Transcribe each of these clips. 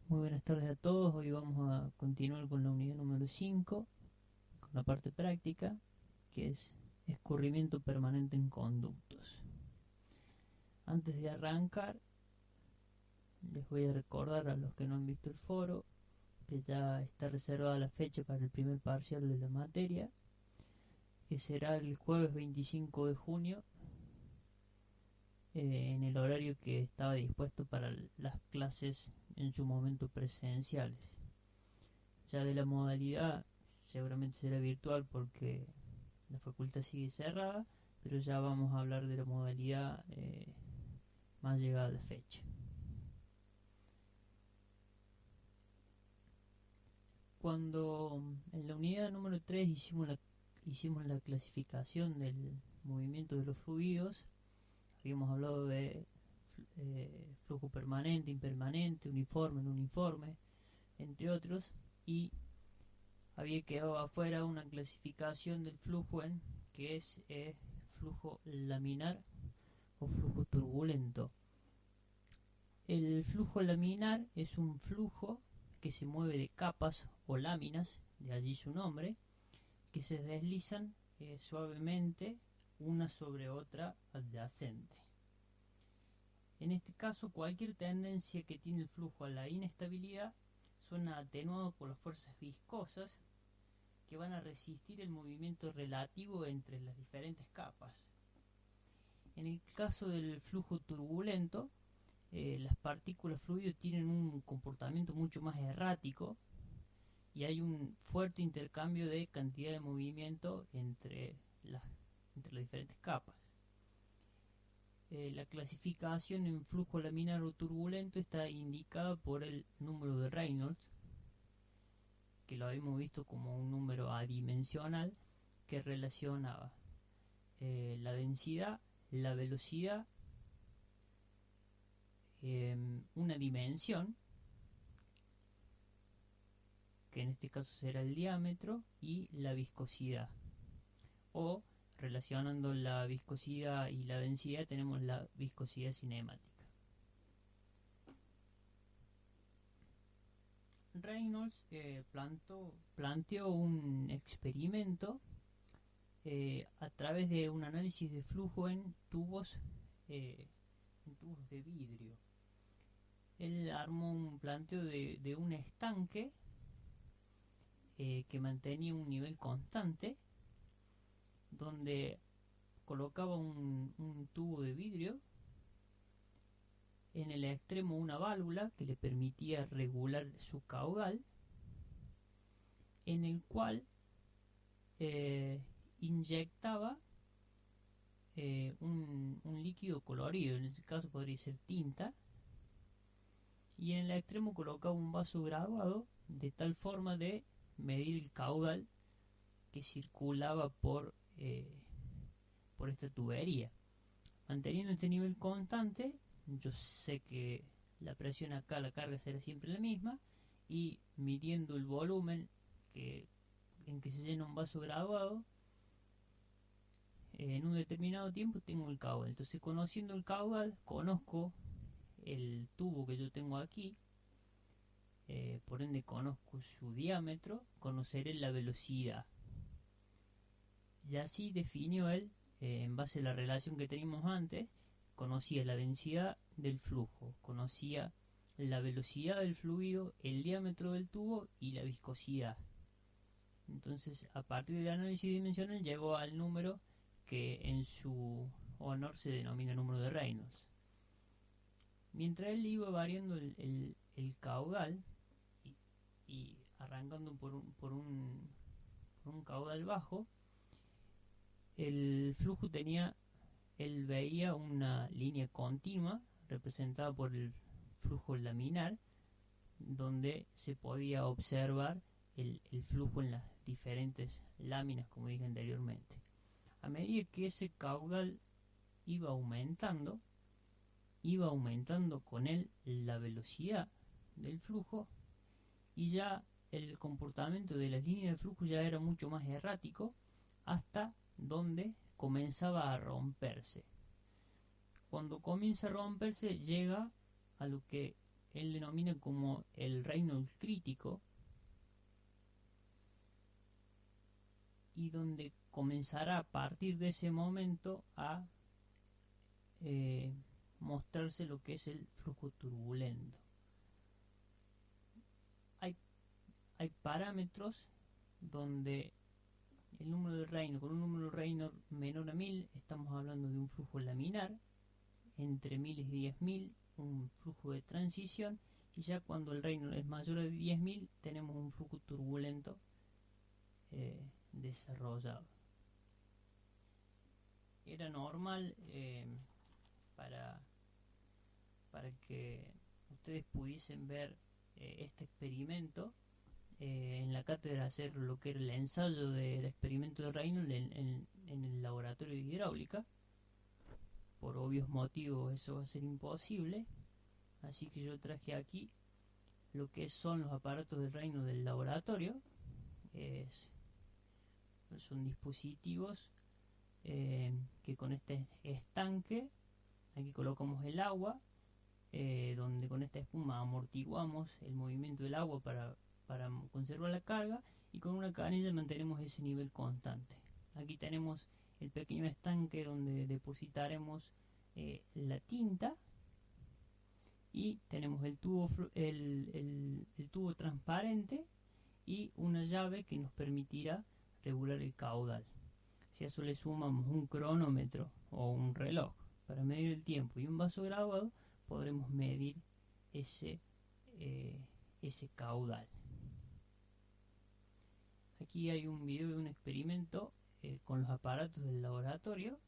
Muy buenas tardes a todos. Hoy vamos a continuar con la unidad número 5, con la parte práctica, que es escurrimiento permanente en conductos. Antes de arrancar, les voy a recordar a los que no han visto el foro que ya está reservada la fecha para el primer parcial de la materia, que será el jueves 25 de junio, en el horario que estaba dispuesto para las clases en su momento presenciales. Ya de la modalidad seguramente será virtual porque la facultad sigue cerrada, pero ya vamos a hablar de la modalidad más llegada de fecha. Cuando en la unidad número 3 hicimos la clasificación del movimiento de los fluidos, habíamos hablado de flujo permanente, impermanente, uniforme, no uniforme, entre otros, y había quedado afuera una clasificación del flujo que es flujo laminar o flujo turbulento. El flujo laminar es un flujo que se mueve de capas o láminas, de allí su nombre, que se deslizan suavemente una sobre otra adyacente. En este caso, cualquier tendencia que tiene el flujo a la inestabilidad son atenuados por las fuerzas viscosas que van a resistir el movimiento relativo entre las diferentes capas. En el caso del flujo turbulento, las partículas fluidos tienen un comportamiento mucho más errático y hay un fuerte intercambio de cantidad de movimiento entre las diferentes capas. La clasificación en flujo laminar o turbulento está indicada por el número de Reynolds, que lo habíamos visto como un número adimensional que relacionaba la densidad, la velocidad, una dimensión, que en este caso será el diámetro, y la viscosidad. O relacionando la viscosidad y la densidad tenemos la viscosidad cinemática. Reynolds planteó un experimento a través de un análisis de flujo en tubos de vidrio. Él armó un planteo de un estanque que mantenía un nivel constante, donde colocaba un tubo de vidrio, en el extremo una válvula que le permitía regular su caudal, en el cual inyectaba un líquido colorido, en este caso podría ser tinta, y en el extremo colocaba un vaso graduado de tal forma de medir el caudal que circulaba por esta tubería. Manteniendo este nivel constante, yo sé que la presión acá, la carga será siempre la misma, y midiendo el volumen en que se llena un vaso graduado, en un determinado tiempo tengo el caudal. Entonces, conociendo el caudal, conozco el tubo que yo tengo aquí, por ende conozco su diámetro, conoceré la velocidad. Y así definió él, en base a la relación que teníamos antes, conocía la densidad del flujo, conocía la velocidad del fluido, el diámetro del tubo y la viscosidad. Entonces, a partir del análisis dimensional, llegó al número que en su honor se denomina número de Reynolds. Mientras él iba variando el caudal y arrancando por un caudal bajo, el flujo él veía una línea continua representada por el flujo laminar, donde se podía observar el flujo en las diferentes láminas, como dije anteriormente. A medida que ese caudal iba aumentando con él la velocidad del flujo, y ya el comportamiento de las líneas de flujo ya era mucho más errático, hasta donde comenzaba a romperse. Cuando comienza a romperse, llega a lo que él denomina como el Reynolds crítico, y donde comenzará a partir de ese momento a mostrarse lo que es el flujo turbulento. Hay parámetros donde el número de Reynolds, con un número de Reynolds menor a 1000, estamos hablando de un flujo laminar, entre 1000 y 10.000, un flujo de transición, y ya cuando el Reynolds es mayor a 10.000, tenemos un flujo turbulento desarrollado. Era normal para que ustedes pudiesen ver este experimento en la cátedra, hacer lo que era el ensayo del experimento de Reynolds en el laboratorio de hidráulica. Por obvios motivos eso va a ser imposible, así que yo traje aquí lo que son los aparatos de Reynolds del laboratorio. Son dispositivos que con este estanque, aquí colocamos el agua, donde con esta espuma amortiguamos el movimiento del agua para conservar la carga, y con una canilla mantenemos ese nivel constante. Aquí tenemos el pequeño estanque donde depositaremos la tinta, y tenemos el tubo transparente y una llave que nos permitirá regular el caudal. Si a eso le sumamos un cronómetro o un reloj para medir el tiempo y un vaso grabado, podremos medir ese caudal. Aquí hay un video de un experimento con los aparatos del laboratorio,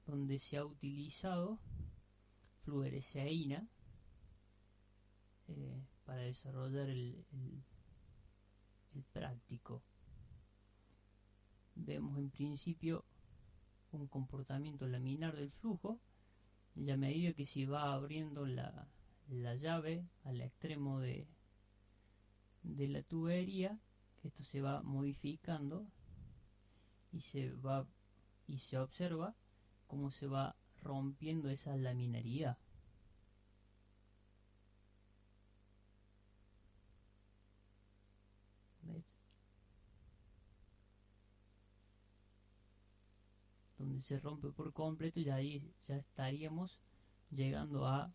donde se ha utilizado fluoresceína para desarrollar el práctico. Vemos en principio un comportamiento laminar del flujo, y a medida que se va abriendo la llave al extremo de la tubería, esto se va modificando y se observa cómo se va rompiendo esa laminaridad. ¿Ves? Donde se rompe por completo, y ahí ya estaríamos llegando a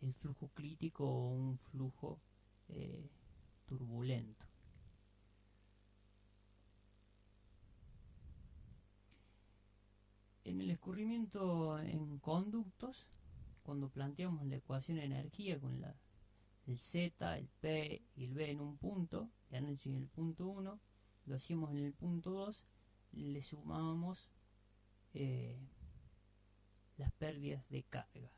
el flujo crítico o un flujo turbulento. En el escurrimiento en conductos, cuando planteamos la ecuación de energía con el Z, el P y el B en un punto, el análisis en el punto 1, lo hacíamos en el punto 2, le sumábamos las pérdidas de carga.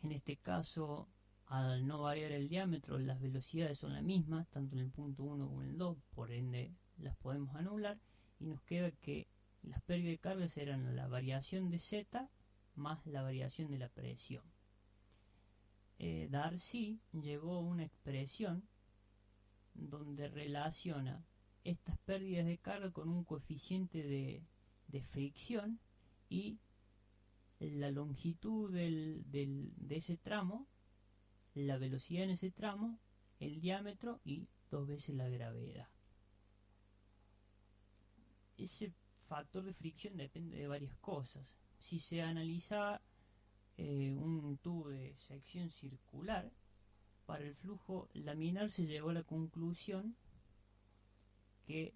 En este caso, al no variar el diámetro, las velocidades son las mismas, tanto en el punto 1 como en el 2, por ende las podemos anular, y nos queda que las pérdidas de carga serán la variación de Z más la variación de la presión. Darcy llegó a una expresión donde relaciona estas pérdidas de carga con un coeficiente de fricción y la longitud de ese tramo, la velocidad en ese tramo, el diámetro y 2 veces la gravedad. Ese factor de fricción depende de varias cosas. Si se analiza un tubo de sección circular, para el flujo laminar se llegó a la conclusión que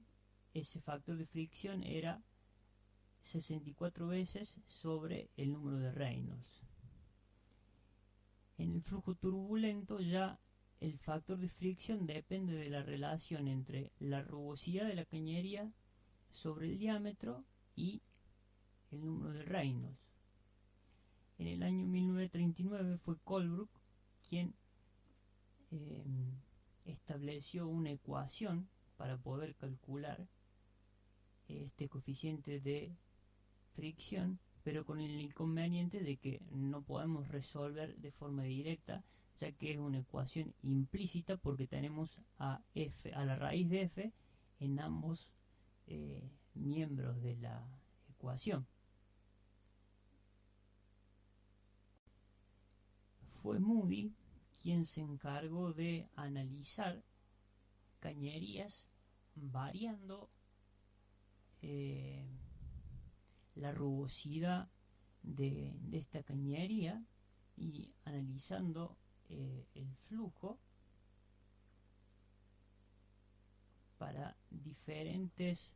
ese factor de fricción era 64 veces sobre el número de Reynolds. En el flujo turbulento ya el factor de fricción depende de la relación entre la rugosidad de la cañería sobre el diámetro y el número de Reynolds. En el año 1939 fue Colebrook quien estableció una ecuación para poder calcular este coeficiente de fricción, pero con el inconveniente de que no podemos resolver de forma directa, ya que es una ecuación implícita, porque tenemos a la raíz de f en ambos miembros de la ecuación. fue Moody quien se encargó de analizar cañerías variando la rugosidad de esta cañería y analizando el flujo para diferentes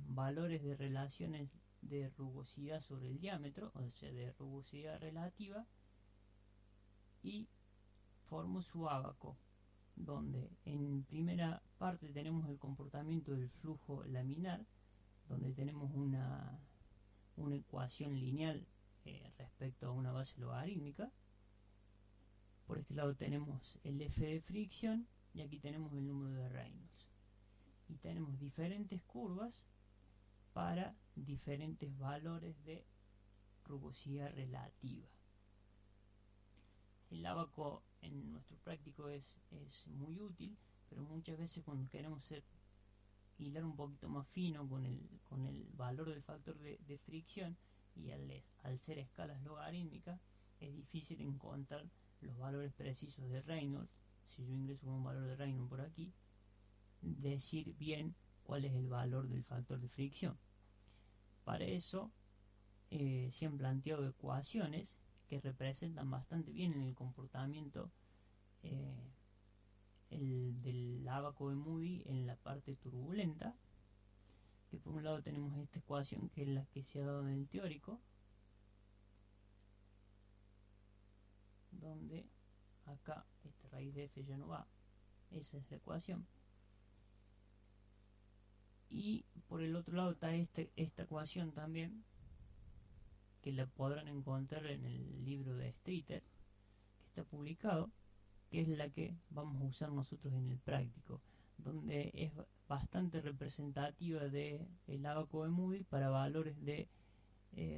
valores de relaciones de rugosidad sobre el diámetro, o sea, de rugosidad relativa, y formó su ábaco, donde en primera parte tenemos el comportamiento del flujo laminar, donde tenemos una ecuación lineal respecto a una base logarítmica. Por este lado tenemos el F de fricción y aquí tenemos el número de Reynolds. Y tenemos diferentes curvas para diferentes valores de rugosidad relativa. El ábaco en nuestro práctico es muy útil, pero muchas veces cuando queremos hilar un poquito más fino con el valor del factor de fricción y al ser escalas logarítmicas es difícil encontrar los valores precisos de Reynolds. Si yo ingreso con un valor de Reynolds por aquí, decir bien cuál es el valor del factor de fricción. Para eso se han planteado ecuaciones que representan bastante bien el comportamiento del ábaco de Moody en la parte turbulenta, que por un lado tenemos esta ecuación que es la que se ha dado en el teórico, donde acá esta raíz de f ya no va, esa es la ecuación, y por el otro lado está esta ecuación también, que la podrán encontrar en el libro de Streeter, que está publicado, que es la que vamos a usar nosotros en el práctico, donde es bastante representativa del ábaco de Moody para valores de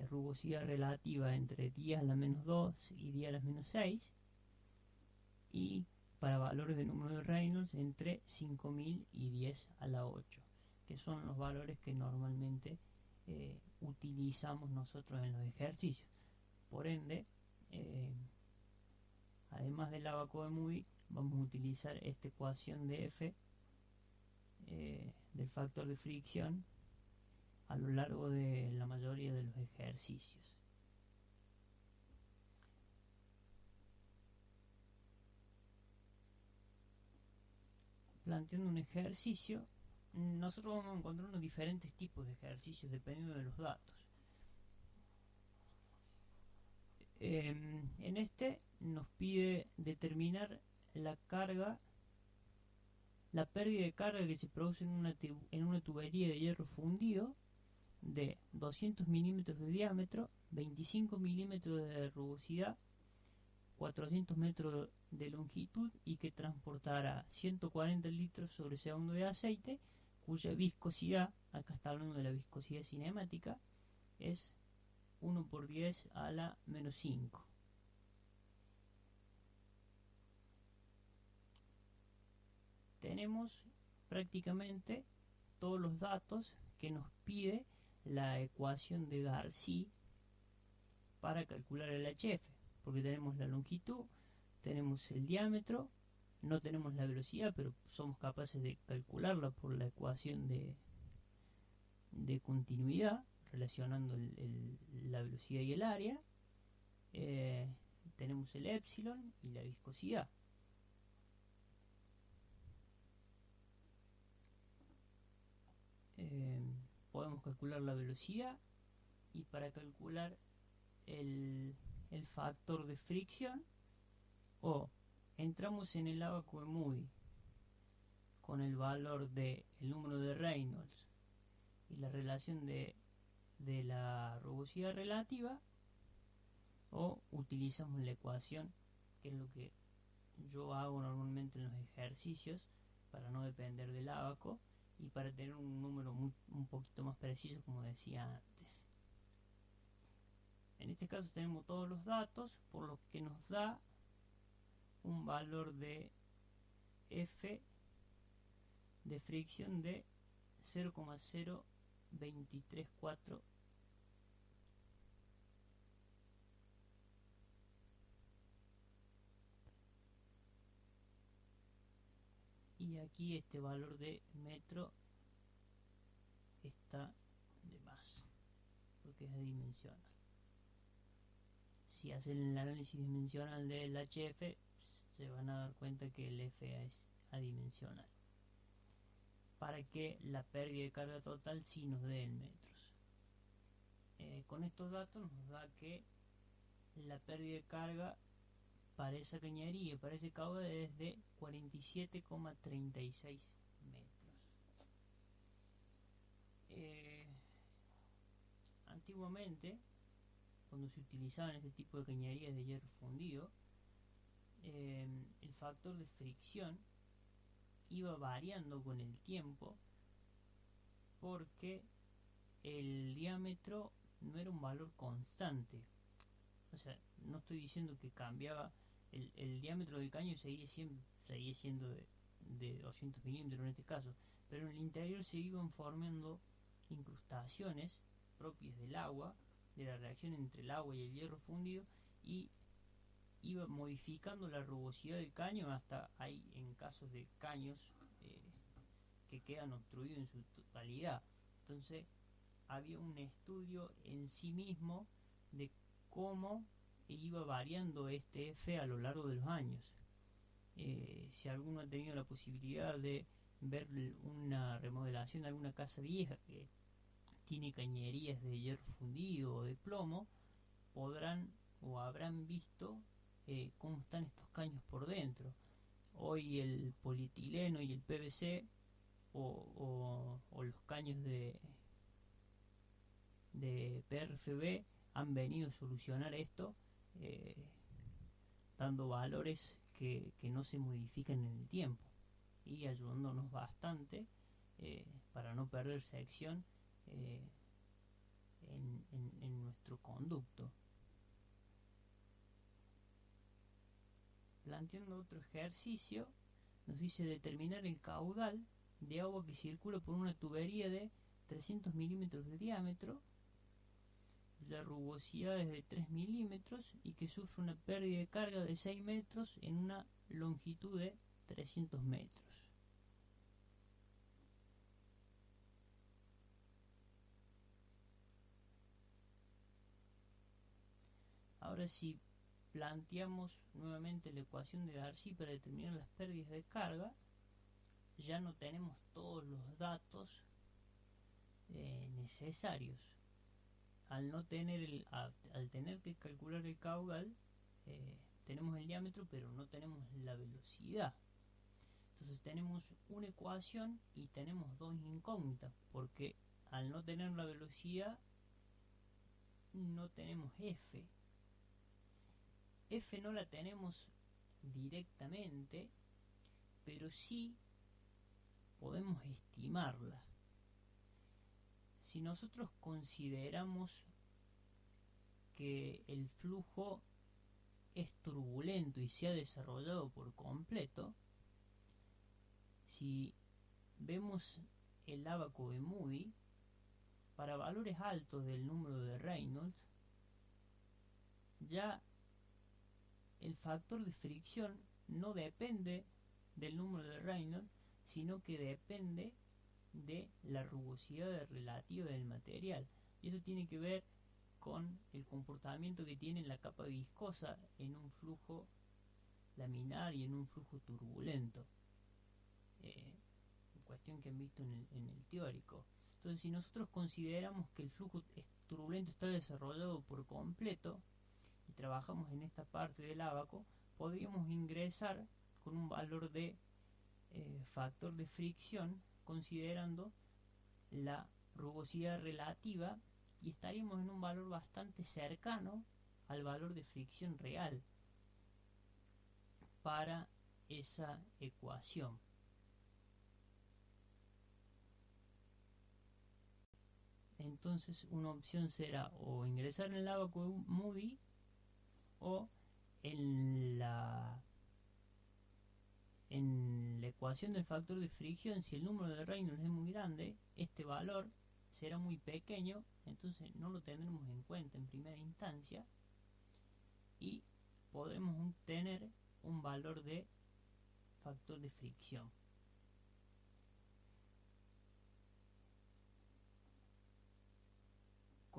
rugosidad relativa entre 10 a la menos 2 y 10 a la menos 6, y para valores de número de Reynolds entre 5000 y 10 a la 8, que son los valores que normalmente utilizamos nosotros en los ejercicios. Por ende, además del ábaco de Moody, vamos a utilizar esta ecuación de F del factor de fricción a lo largo de la mayoría de los ejercicios. Planteando un ejercicio, nosotros vamos a encontrar unos diferentes tipos de ejercicios dependiendo de los datos. En este nos pide determinar la carga, la pérdida de carga que se produce en una tubería de hierro fundido de 200 milímetros de diámetro, 25 milímetros de rugosidad, 400 metros de longitud y que transportará 140 litros sobre segundo de aceite, cuya viscosidad, acá está hablando de la viscosidad cinemática, es 1 por 10 a la menos 5. Tenemos prácticamente todos los datos que nos pide la ecuación de Darcy para calcular el HF, porque tenemos la longitud, tenemos el diámetro, no tenemos la velocidad, pero somos capaces de calcularla por la ecuación de continuidad, relacionando la velocidad y el área. Tenemos el epsilon y la viscosidad. Podemos calcular la velocidad, y para calcular el factor de fricción, o entramos en el ábaco de Moody con el valor del número de Reynolds y la relación de la rugosidad relativa, o utilizamos la ecuación, que es lo que yo hago normalmente en los ejercicios para no depender del ábaco y para tener un número un poquito más preciso, como decía antes. En este caso tenemos todos los datos, por lo que nos da un valor de F de fricción de 0,0234 aquí este valor de metro está de más, porque es adimensional. Si hacen el análisis dimensional del HF, se van a dar cuenta que el F es adimensional, para que la pérdida de carga total sí nos dé en metros. Con estos datos nos da que la pérdida de carga para esa cañería, para ese caudal, es de 47,36 metros. Antiguamente, cuando se utilizaban este tipo de cañerías de hierro fundido, el factor de fricción iba variando con el tiempo, porque el diámetro no era un valor constante. O sea, no estoy diciendo que cambiaba el diámetro del caño, seguía siendo de 200 milímetros en este caso, pero en el interior se iban formando incrustaciones propias del agua, de la reacción entre el agua y el hierro fundido, y iba modificando la rugosidad del caño. Hasta hay en casos de caños que quedan obstruidos en su totalidad. Entonces había un estudio en sí mismo de cómo iba variando este F a lo largo de los años. Si alguno ha tenido la posibilidad de ver una remodelación de alguna casa vieja que tiene cañerías de hierro fundido o de plomo, podrán o habrán visto cómo están estos caños por dentro. Hoy el polietileno y el PVC o los caños de PRFB han venido a solucionar esto, dando valores que no se modifican en el tiempo y ayudándonos bastante para no perder sección en nuestro conducto. Planteando otro ejercicio, nos dice determinar el caudal de agua que circula por una tubería de 300 milímetros de diámetro, la rugosidad es de 3 milímetros y que sufre una pérdida de carga de 6 metros en una longitud de 300 metros. Ahora, si planteamos nuevamente la ecuación de Darcy para determinar las pérdidas de carga, ya no tenemos todos los datos necesarios. Al tener que calcular el caudal, tenemos el diámetro pero no tenemos la velocidad. Entonces tenemos una ecuación y tenemos dos incógnitas, porque al no tener la velocidad no tenemos F. F no la tenemos directamente, pero sí podemos estimarla. Si nosotros consideramos que el flujo es turbulento y se ha desarrollado por completo, si vemos el ábaco de Moody, para valores altos del número de Reynolds, ya el factor de fricción no depende del número de Reynolds, sino que depende de la rugosidad relativa del material. Y eso tiene que ver con el comportamiento que tiene la capa viscosa en un flujo laminar y en un flujo turbulento, cuestión que han visto en el teórico. Entonces, si nosotros consideramos que el flujo turbulento está desarrollado por completo y trabajamos en esta parte del ábaco, podríamos ingresar con un valor de factor de fricción considerando la rugosidad relativa, y estaríamos en un valor bastante cercano al valor de fricción real para esa ecuación. Entonces una opción será o ingresar en el ábaco de Moody o en la ecuación del factor de fricción. Si el número de Reynolds es muy grande, este valor será muy pequeño, entonces no lo tendremos en cuenta en primera instancia y podremos obtener un valor de factor de fricción.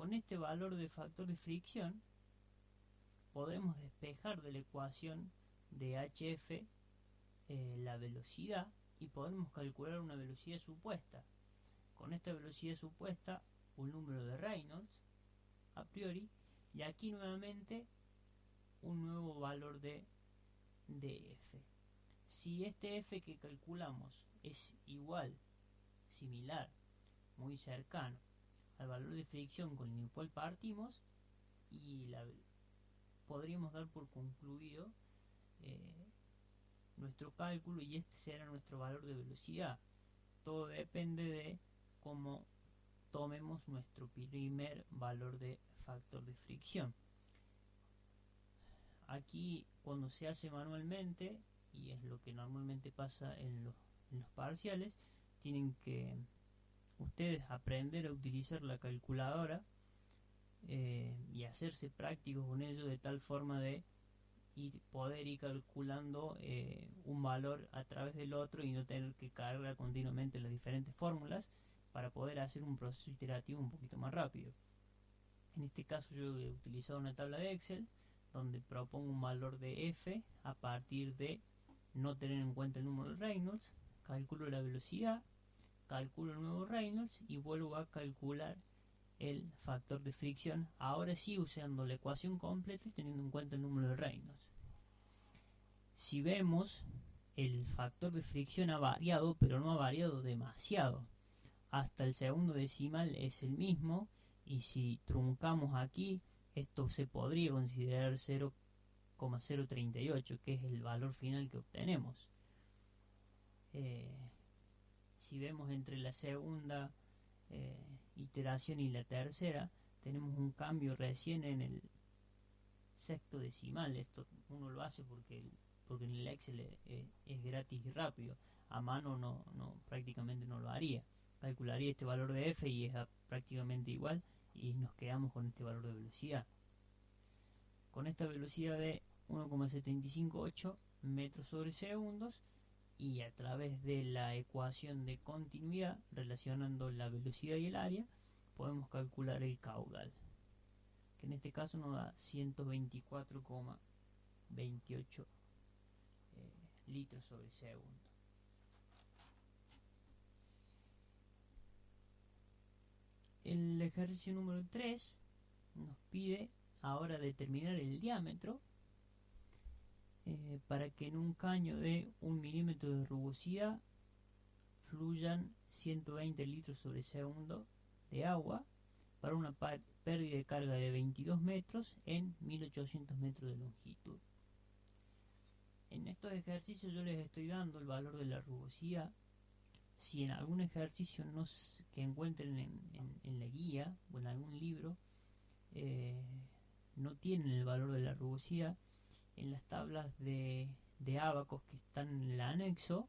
Con este valor de factor de fricción podremos despejar de la ecuación de HF la velocidad y podemos calcular una velocidad supuesta. Con esta velocidad supuesta, un número de Reynolds a priori, y aquí nuevamente un nuevo valor de F. Si este F que calculamos es igual, similar, muy cercano al valor de fricción con el cual partimos, y podríamos dar por concluido nuestro cálculo, y este será nuestro valor de velocidad. Todo depende de cómo tomemos nuestro primer valor de factor de fricción. Aquí, cuando se hace manualmente, y es lo que normalmente pasa en los parciales, tienen que ustedes aprender a utilizar la calculadora y hacerse prácticos con ello, de tal forma de poder ir calculando un valor a través del otro y no tener que cargar continuamente las diferentes fórmulas, para poder hacer un proceso iterativo un poquito más rápido. En este caso yo he utilizado una tabla de Excel donde propongo un valor de F a partir de no tener en cuenta el número de Reynolds, calculo la velocidad, calculo el nuevo Reynolds y vuelvo a calcular el factor de fricción, ahora sí usando la ecuación completa y teniendo en cuenta el número de Reynolds. Si vemos, el factor de fricción ha variado, pero no ha variado demasiado. Hasta el segundo decimal es el mismo, y si truncamos aquí, esto se podría considerar 0,038, que es el valor final que obtenemos. Si vemos entre la segunda iteración y la tercera, tenemos un cambio recién en el sexto decimal. Esto uno lo hace porque en el Excel es gratis y rápido. A mano prácticamente no lo haría. Calcularía este valor de F y es prácticamente igual, y nos quedamos con este valor de velocidad. Con esta velocidad de 1,758 metros sobre segundos, y a través de la ecuación de continuidad relacionando la velocidad y el área, podemos calcular el caudal, que en este caso nos da 124,28 litros sobre segundo. El ejercicio número 3 nos pide ahora determinar el diámetro para que en un caño de 1 milímetro de rugosidad fluyan 120 litros sobre segundo de agua para una pérdida de carga de 22 metros en 1800 metros de longitud. En estos ejercicios yo les estoy dando el valor de la rugosidad. Si en algún ejercicio que encuentren en la guía o en algún libro no tienen el valor de la rugosidad, en las tablas de ábacos que están en el anexo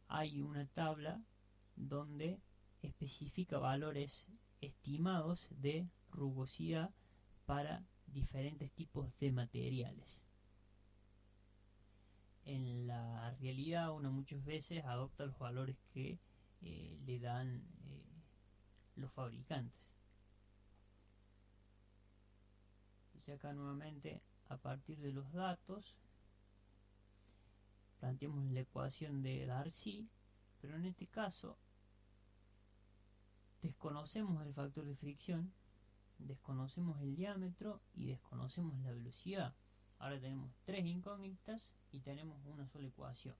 hay una tabla donde especifica valores estimados de rugosidad para diferentes tipos de materiales. En la realidad uno muchas veces adopta los valores que le dan los fabricantes. Entonces acá nuevamente, a partir de los datos, planteamos la ecuación de Darcy, pero en este caso desconocemos el factor de fricción, desconocemos el diámetro y desconocemos la velocidad. Ahora tenemos tres incógnitas y tenemos una sola ecuación.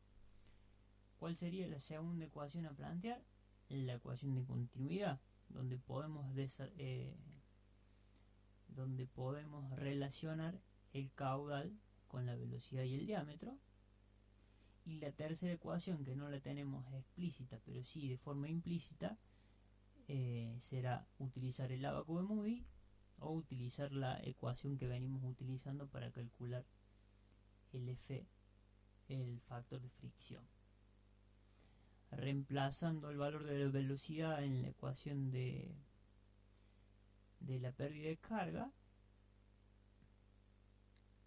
¿Cuál sería la segunda ecuación a plantear? La ecuación de continuidad, donde podemos relacionar el caudal con la velocidad y el diámetro. Y la tercera ecuación, que no la tenemos explícita pero sí de forma implícita, será utilizar el ábaco de Moody o utilizar la ecuación que venimos utilizando para calcular el factor de fricción. Reemplazando el valor de la velocidad en la ecuación de la pérdida de carga,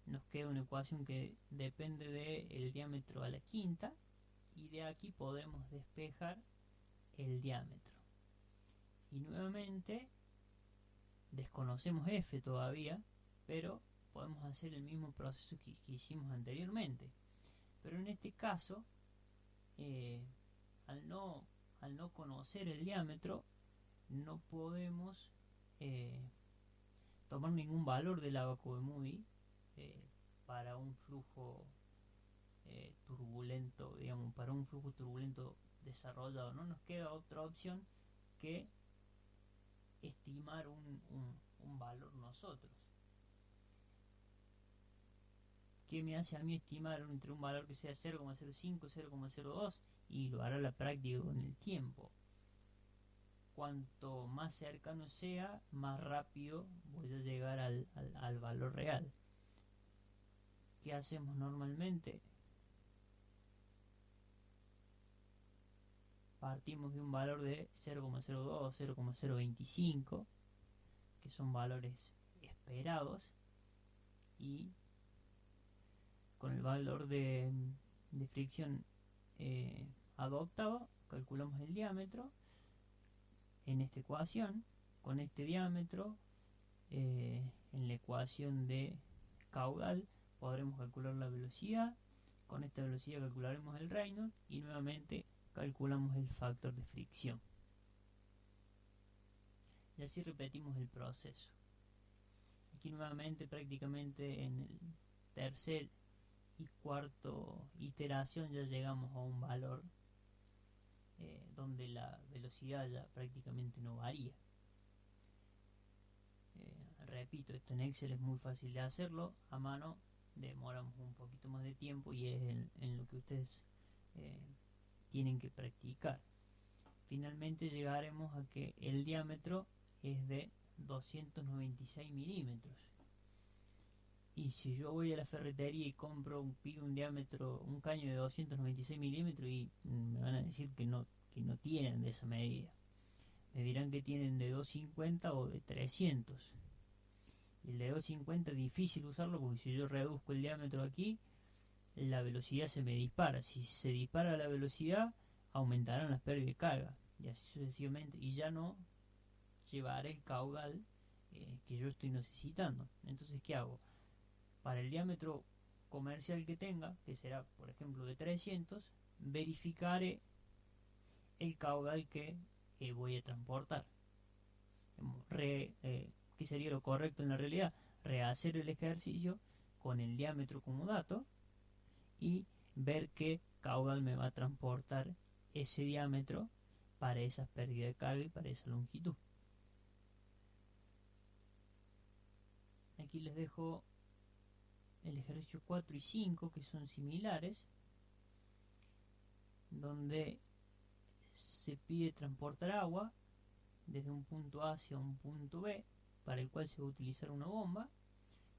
nos queda una ecuación que depende del diámetro a la quinta, y de aquí podemos despejar el diámetro. Y nuevamente desconocemos F todavía, pero podemos hacer el mismo proceso que hicimos anteriormente. Pero en este caso, al no conocer el diámetro, no podemos tomar ningún valor del abaco de Moody para un flujo turbulento, digamos, para un flujo turbulento desarrollado. No nos queda otra opción que estimar un valor nosotros. ¿Qué me hace a mí estimar entre un valor que sea 0,05, 0,02? Y lo hará la práctica con el tiempo. Cuanto más cercano sea, más rápido voy a llegar al valor real. ¿Qué hacemos normalmente? Partimos de un valor de 0,02, 0,025, que son valores esperados, y con el valor de fricción adoptado calculamos el diámetro en esta ecuación. Con este diámetro en la ecuación de caudal podremos calcular la velocidad. Con esta velocidad calcularemos el Reynolds y nuevamente calculamos el factor de fricción. Y así repetimos el proceso. Aquí nuevamente prácticamente en el tercer y cuarto iteración ya llegamos a un valor donde la velocidad ya prácticamente no varía. Repito, esto en Excel es muy fácil de hacerlo, a mano demoramos un poquito más de tiempo y es en lo que ustedes tienen que practicar. Finalmente llegaremos a que el diámetro es de 296 milímetros. Y si yo voy a la ferretería y compro un diámetro, un caño de 296 milímetros, y me van a decir que no tienen de esa medida. Me dirán que tienen de 250 o de 300. Y el de 250 es difícil usarlo porque si yo reduzco el diámetro aquí, la velocidad se me dispara. Si se dispara la velocidad, aumentarán las pérdidas de carga. Y así sucesivamente. Y ya no llevaré el caudal que yo estoy necesitando. Entonces, ¿qué hago? Para el diámetro comercial que tenga, que será por ejemplo de 300, verificaré el caudal que voy a transportar. ¿Qué sería lo correcto en la realidad? Rehacer el ejercicio con el diámetro como dato y ver qué caudal me va a transportar ese diámetro para esas pérdidas de carga y para esa longitud. Aquí les dejo el ejercicio 4 y 5, que son similares, donde se pide transportar agua desde un punto A hacia un punto B, para el cual se va a utilizar una bomba.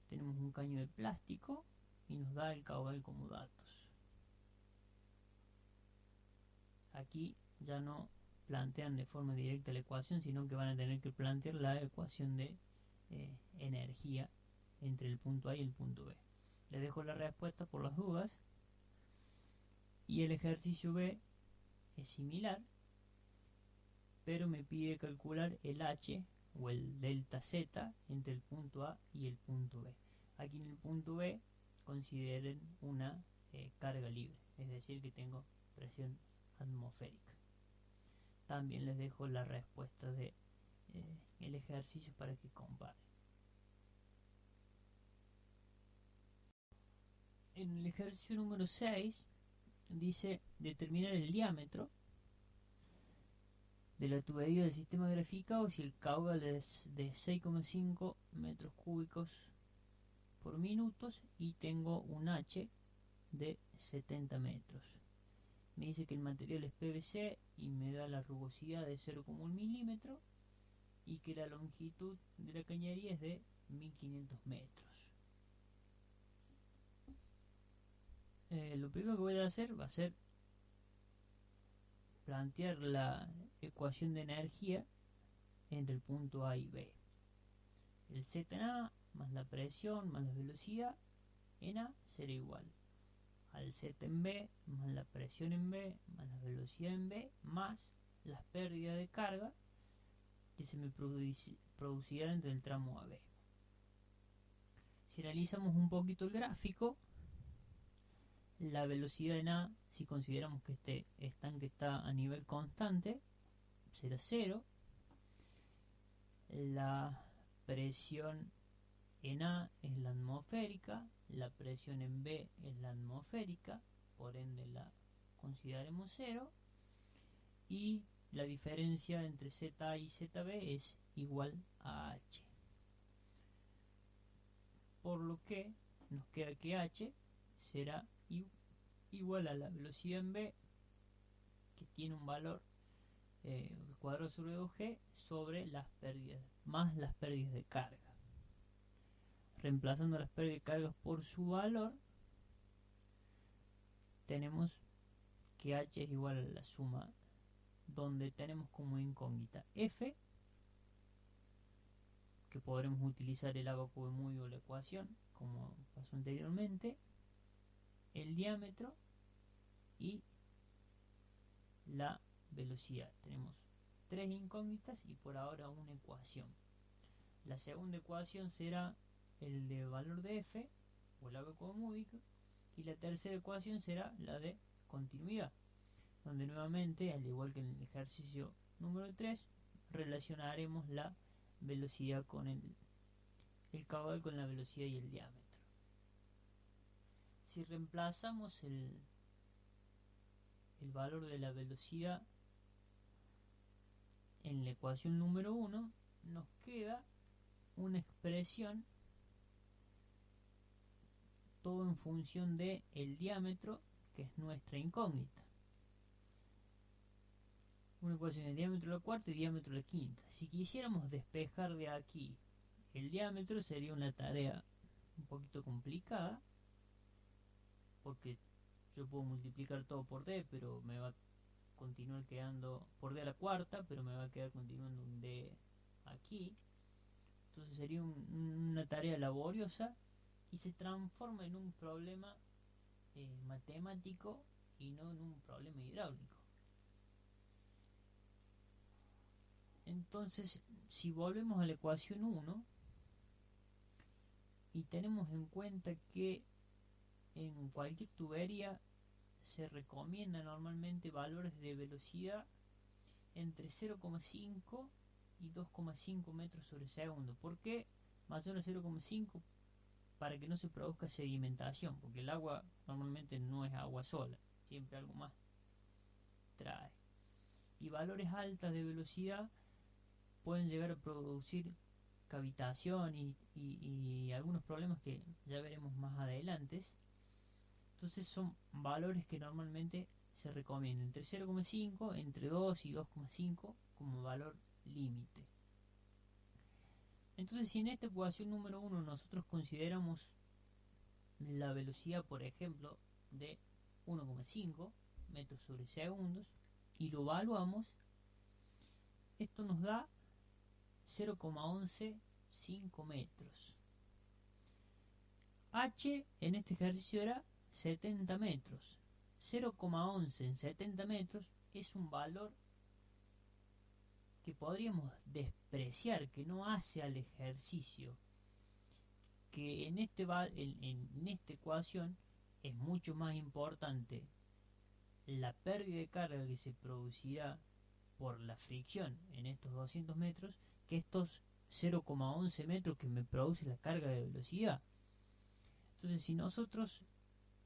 Tenemos un caño de plástico y nos da el caudal como datos. Aquí ya no plantean de forma directa la ecuación, sino que van a tener que plantear la ecuación de energía entre el punto A y el punto B. Les dejo la respuesta por las dudas. Y el ejercicio B es similar, pero me pide calcular el H o el delta Z entre el punto A y el punto B. Aquí en el punto B consideren una carga libre, es decir que tengo presión atmosférica. También les dejo la respuesta de el ejercicio para que comparen. En el ejercicio número 6 dice determinar el diámetro de la tubería del sistema graficado si el caudal es de 6,5 metros cúbicos por minutos y tengo un H de 70 metros. Me dice que el material es PVC y me da la rugosidad de 0,1 milímetro y que la longitud de la cañería es de 1500 metros. Lo primero que voy a hacer va a ser plantear la ecuación de energía entre el punto A y B. El Z en A más la presión más la velocidad en A será igual al Z en B más la presión en B más la velocidad en B más las pérdidas de carga que se me producirá entre el tramo AB. Si analizamos un poquito el gráfico, la velocidad en A, si consideramos que este estanque está a nivel constante, será 0. La presión en A es la atmosférica, la presión en B es la atmosférica, por ende la consideraremos 0, y la diferencia entre ZA y ZB es igual a H. Por lo que nos queda que H será igual a la velocidad en B, que tiene un valor el cuadrado sobre 2G sobre las pérdidas, más las pérdidas de carga. Reemplazando las pérdidas de carga por su valor, tenemos que H es igual a la suma, donde tenemos como incógnita F, que podremos utilizar el abaco de Muy o la ecuación, como pasó anteriormente, el diámetro y la velocidad. Tenemos 3 incógnitas y por ahora una ecuación. La segunda ecuación será el de valor de F o el abaco de Muy, y la tercera ecuación será la de continuidad, donde nuevamente, al igual que en el ejercicio número 3, relacionaremos la velocidad con el caudal con la velocidad y el diámetro. Si reemplazamos el valor de la velocidad en la ecuación número 1, nos queda una expresión todo en función de el diámetro, que es nuestra incógnita. Una ecuación de diámetro a la cuarta y diámetro a la quinta. Si quisiéramos despejar de aquí el diámetro, sería una tarea un poquito complicada, porque yo puedo multiplicar todo por D, pero me va a continuar quedando por D a la cuarta, pero me va a quedar continuando un D aquí. Entonces sería una tarea laboriosa y se transforma en un problema matemático y no en un problema hidráulico. Entonces, si volvemos a la ecuación 1 y tenemos en cuenta que en cualquier tubería se recomienda normalmente valores de velocidad entre 0,5 y 2,5 metros sobre segundo. ¿Por qué más o menos 0,5? Para que no se produzca sedimentación, porque el agua normalmente no es agua sola, siempre algo más trae. Y valores altas de velocidad pueden llegar a producir cavitación y algunos problemas que ya veremos más adelante. Entonces son valores que normalmente se recomiendan entre 0,5, entre 2 y 2,5 como valor límite. Entonces, si en esta ecuación número 1 nosotros consideramos la velocidad, por ejemplo, de 1,5 metros sobre segundos y lo evaluamos, esto nos da 0,115 metros. H en este ejercicio era 70 metros. 0,11 en 70 metros es un valor que podríamos despreciar, que no hace al ejercicio, que en esta ecuación es mucho más importante la pérdida de carga que se producirá por la fricción en estos 200 metros que estos 0,11 metros que me produce la carga de velocidad. Entonces, si nosotros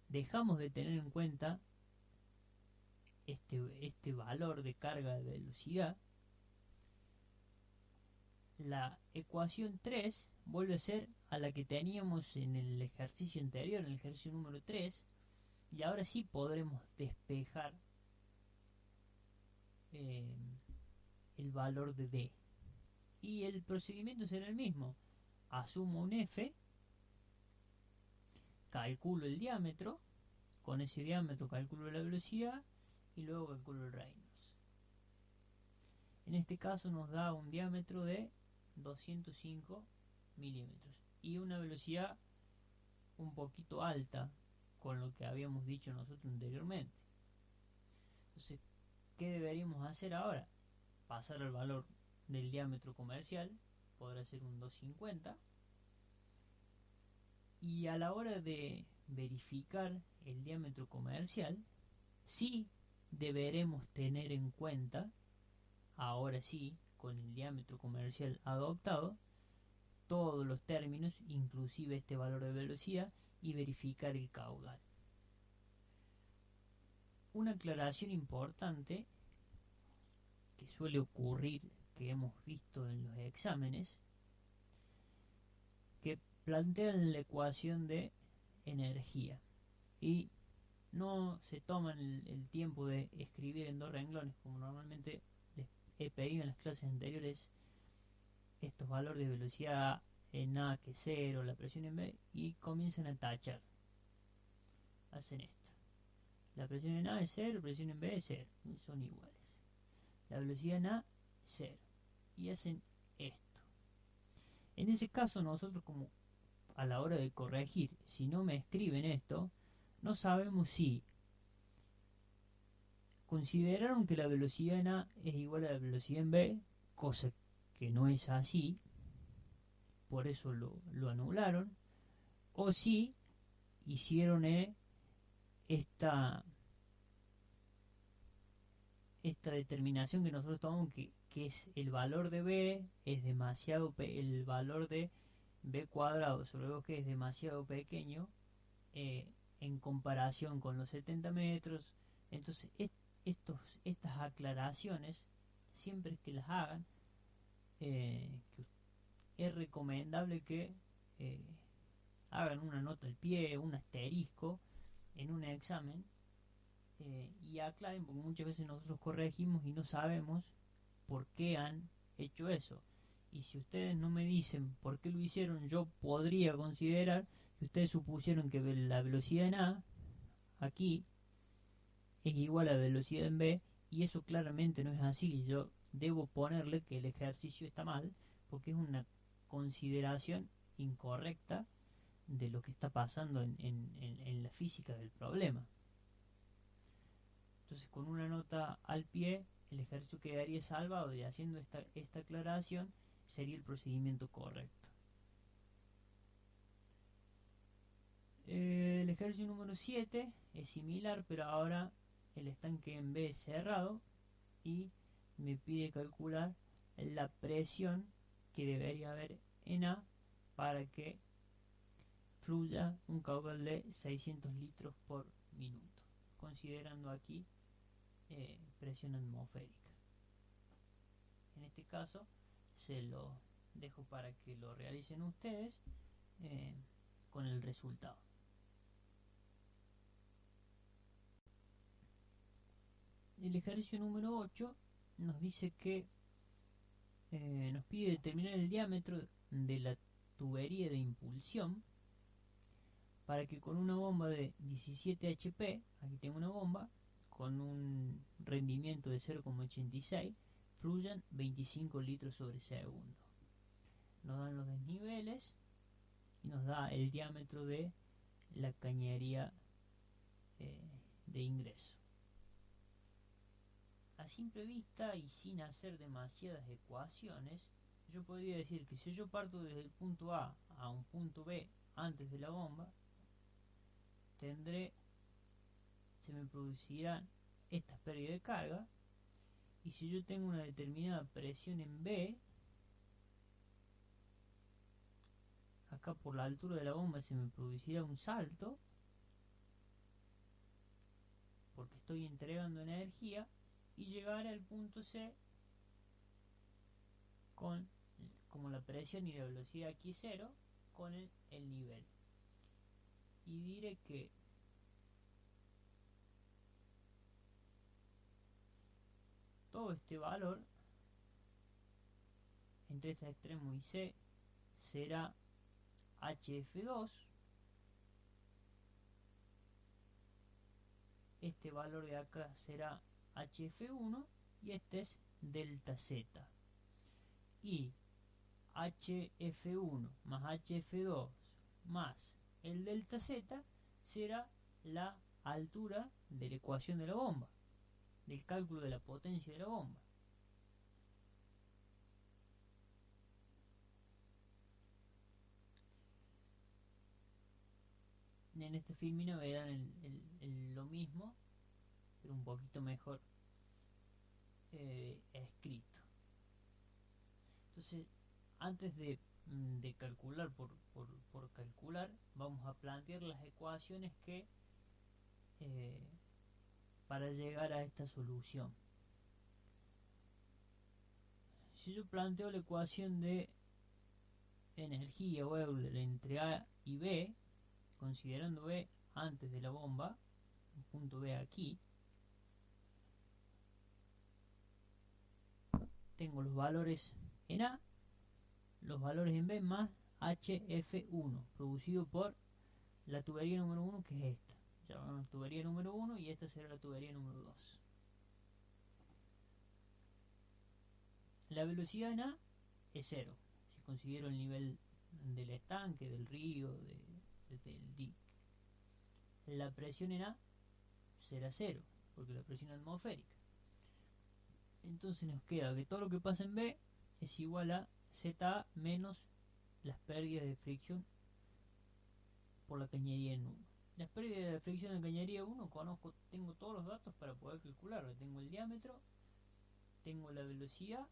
dejamos de tener en cuenta este valor de carga de velocidad, la ecuación 3 vuelve a ser a la que teníamos en el ejercicio anterior, en el ejercicio número 3, y ahora sí podremos despejar el valor de D. Y el procedimiento será el mismo. Asumo un F, calculo el diámetro, con ese diámetro calculo la velocidad y luego calculo el Reynolds. En este caso nos da un diámetro de 205 milímetros y una velocidad un poquito alta con lo que habíamos dicho nosotros anteriormente. Entonces, ¿qué deberíamos hacer ahora? Pasar al valor del diámetro comercial podrá ser un 250. Y a la hora de verificar el diámetro comercial, sí deberemos tener en cuenta, ahora sí, con el diámetro comercial adoptado, todos los términos, inclusive este valor de velocidad, y verificar el caudal. Una aclaración importante que suele ocurrir, que hemos visto en los exámenes, que plantean la ecuación de energía y no se toman el tiempo de escribir en 2 renglones, como normalmente les he pedido en las clases anteriores, estos valores de velocidad en A que 0, la presión en B, y comienzan a tachar. Hacen esto. La presión en A es 0, la presión en B es 0, son iguales. La velocidad en A, 0. Y hacen esto. En ese caso nosotros, como a la hora de corregir, si no me escriben esto, no sabemos si consideraron que la velocidad en A es igual a la velocidad en B, cosa que no es así, por eso lo anularon, o si hicieron esta determinación que nosotros tomamos, que es el valor de B es demasiado, el valor de B cuadrado sobre lo que es demasiado pequeño en comparación con los 70 metros. Entonces estas aclaraciones, siempre que las hagan, es recomendable que hagan una nota al pie, un asterisco en un examen, y aclaren, porque muchas veces nosotros corregimos y no sabemos por qué han hecho eso. Y si ustedes no me dicen por qué lo hicieron, yo podría considerar que ustedes supusieron que la velocidad en A aquí es igual a la velocidad en B, y eso claramente no es así. Yo debo ponerle que el ejercicio está mal, porque es una consideración incorrecta de lo que está pasando en la física del problema. Entonces, con una nota al pie, el ejercicio quedaría salvado, y haciendo esta aclaración sería el procedimiento correcto. El ejercicio número 7 es similar, pero ahora el estanque en B es cerrado y me pide calcular la presión que debería haber en A para que fluya un caudal de 600 litros por minuto, considerando aquí presión atmosférica. En este caso se lo dejo para que lo realicen ustedes con el resultado. El ejercicio número 8 nos dice que nos pide determinar el diámetro de la tubería de impulsión para que con una bomba de 17 HP, aquí tengo una bomba, con un rendimiento de 0,86, fluyan 25 litros sobre segundo. Nos dan los desniveles y nos da el diámetro de la cañería de ingreso. A simple vista y sin hacer demasiadas ecuaciones, yo podría decir que si yo parto desde el punto A a un punto B antes de la bomba, se me producirán estas pérdidas de carga, y si yo tengo una determinada presión en B, acá por la altura de la bomba se me producirá un salto, porque estoy entregando energía, y llegar al punto C como la presión y la velocidad aquí es 0, con el nivel. Y diré que todo este valor entre ese extremo y C será HF2. Este valor de acá será HF1 y este es delta Z. Y HF1 más HF2 más el delta Z será la altura de la ecuación de la bomba, del cálculo de la potencia de la bomba. en este filmina me dan lo mismo, pero un poquito mejor escrito. Entonces, antes de calcular por calcular, vamos a plantear las ecuaciones que para llegar a esta solución. Si yo planteo la ecuación de energía o Euler entre A y B, considerando B antes de la bomba, el punto B aquí, tengo los valores en A, los valores en B más HF1, producido por la tubería número 1, que es esta. Llamamos tubería número 1 y esta será la tubería número 2. La velocidad en A es 0, si considero el nivel del estanque, del río, del dique. La presión en A será 0, porque la presión atmosférica. Entonces nos queda que todo lo que pasa en B es igual a ZA menos las pérdidas de fricción por la cañería en 1. Las pérdidas de fricción en cañería 1 tengo todos los datos para poder calcularlo. Tengo el diámetro, tengo la velocidad.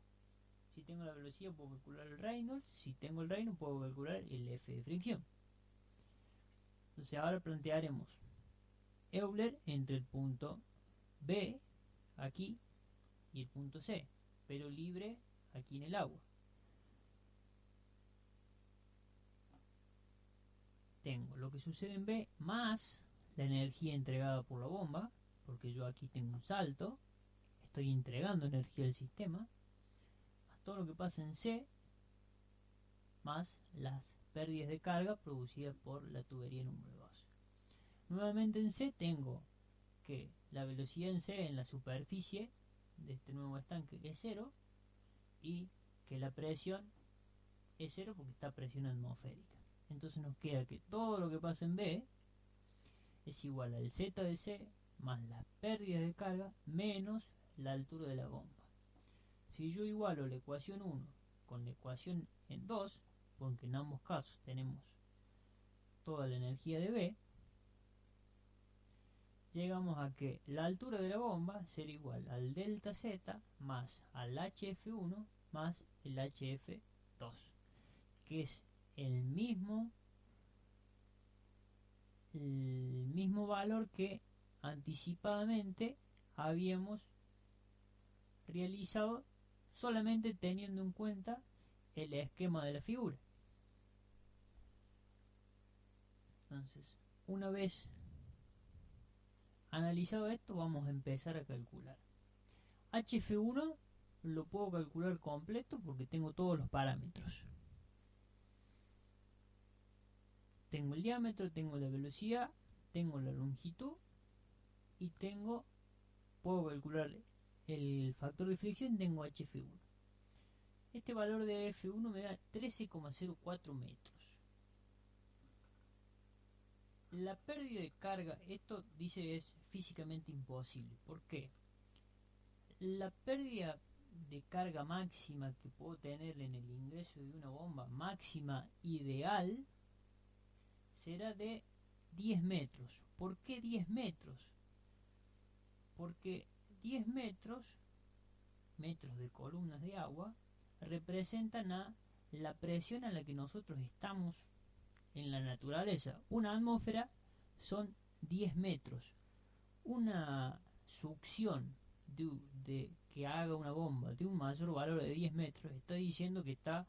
Si tengo la velocidad puedo calcular el Reynolds. Si tengo el Reynolds puedo calcular el F de fricción. Entonces ahora plantearemos Euler entre el punto B aquí y el punto C, pero libre aquí en el agua. Tengo lo que sucede en B más la energía entregada por la bomba, porque yo aquí tengo un salto, estoy entregando energía al sistema, más todo lo que pasa en C, más las pérdidas de carga producidas por la tubería número 2. Nuevamente en C tengo que la velocidad en C en la superficie de este nuevo estanque es 0 y que la presión es 0 porque está presión atmosférica. Entonces nos queda que todo lo que pasa en B es igual al Z de C más las pérdidas de carga menos la altura de la bomba. Si yo igualo la ecuación 1 con la ecuación en 2, porque en ambos casos tenemos toda la energía de B, llegamos a que la altura de la bomba será igual al delta Z más al HF1 más el HF2, que es el mismo valor que anticipadamente habíamos realizado solamente teniendo en cuenta el esquema de la figura. Entonces, una vez analizado esto, vamos a empezar a calcular. HF1 lo puedo calcular completo porque tengo todos los parámetros. Tengo el diámetro, tengo la velocidad, tengo la longitud y puedo calcular el factor de fricción, tengo HF1. Este valor de F1 me da 13,04 metros. La pérdida de carga, esto dice es físicamente imposible. ¿Por qué? La pérdida de carga máxima que puedo tener en el ingreso de una bomba máxima ideal será de 10 metros. ¿Por qué 10 metros? Porque 10 metros de columnas de agua representan a la presión a la que nosotros estamos en la naturaleza. Una atmósfera son 10 metros. Una succión de que haga una bomba de un mayor valor de 10 metros está diciendo que está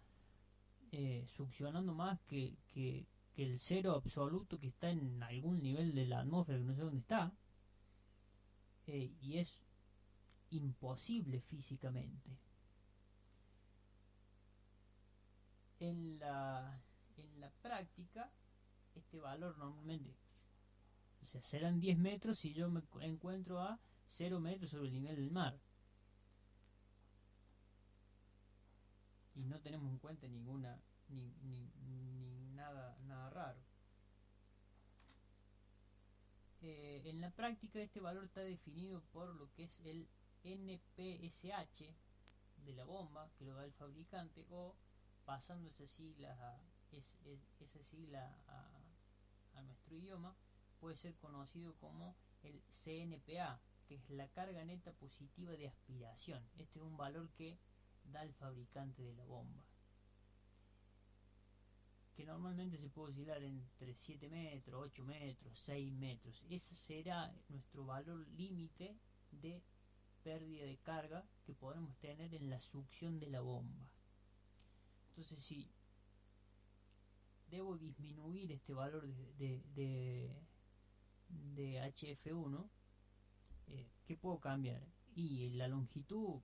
succionando más que el cero absoluto que está en algún nivel de la atmósfera que no sé dónde está, y es imposible físicamente. En la práctica este valor normalmente, o sea, serán 10 metros si yo me encuentro a 0 metros sobre el nivel del mar y no tenemos en cuenta ninguna ni nada raro. En la práctica este valor está definido por lo que es el NPSH de la bomba, que lo da el fabricante, o pasando esa sigla a nuestro idioma, puede ser conocido como el CNPA, que es la carga neta positiva de aspiración. Este es un valor que da el fabricante de la bomba, que normalmente se puede oscilar entre 7 metros, 8 metros, 6 metros. Ese será nuestro valor límite de pérdida de carga que podremos tener en la succión de la bomba. Entonces, si debo disminuir este valor de HF1, ¿qué puedo cambiar? Y la longitud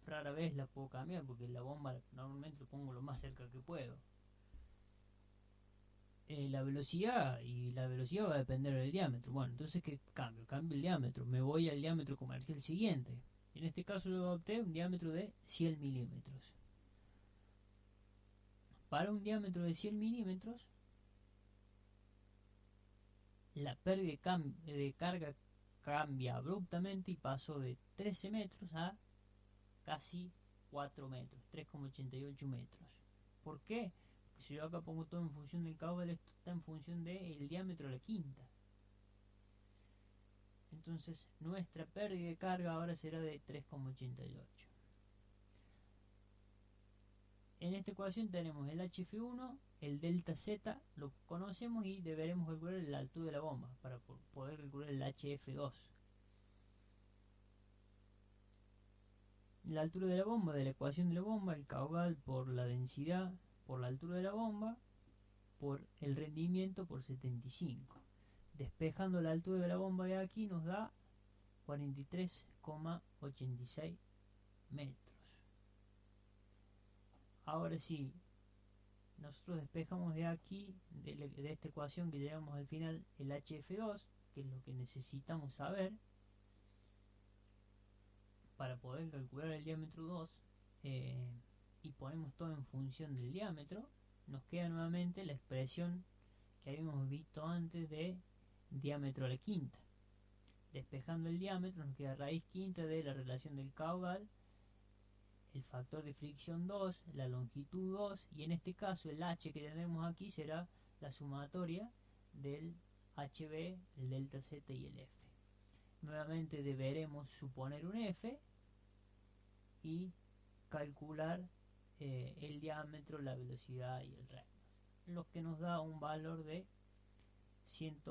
rara vez la puedo cambiar, porque la bomba normalmente lo pongo lo más cerca que puedo. La velocidad va a depender del diámetro. Bueno, entonces ¿qué cambio? Cambio el diámetro, me voy al diámetro comercial siguiente. En este caso yo adopté un diámetro de 100 milímetros. Para un diámetro de 100 milímetros, la pérdida de carga cambia abruptamente y pasó de 13 metros a casi 4 metros, 3,88 metros. ¿Por qué? Porque si yo acá pongo todo en función del caudal, esto está en función del diámetro de la quinta. Entonces nuestra pérdida de carga ahora será de 3,88. En esta ecuación tenemos el HF1, el delta Z, lo conocemos, y deberemos calcular la altura de la bomba para poder calcular el HF2. La altura de la bomba, de la ecuación de la bomba, el caudal por la densidad, por la altura de la bomba, por el rendimiento por 75. Despejando la altura de la bomba de aquí nos da 43,86 metros. Ahora sí, nosotros despejamos de aquí, de esta ecuación que llegamos al final, el HF2, que es lo que necesitamos saber para poder calcular el diámetro 2, y ponemos todo en función del diámetro. Nos queda nuevamente la expresión que habíamos visto antes de diámetro a la quinta. Despejando el diámetro nos queda raíz quinta de la relación del caudal, el factor de fricción 2, la longitud 2, y en este caso el H que tenemos aquí será la sumatoria del HB, el delta Z y el F. Nuevamente deberemos suponer un F y calcular el diámetro, la velocidad y el radio, lo que nos da un valor de 100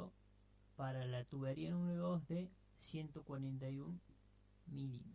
para la tubería número 2 de 141 milímetros.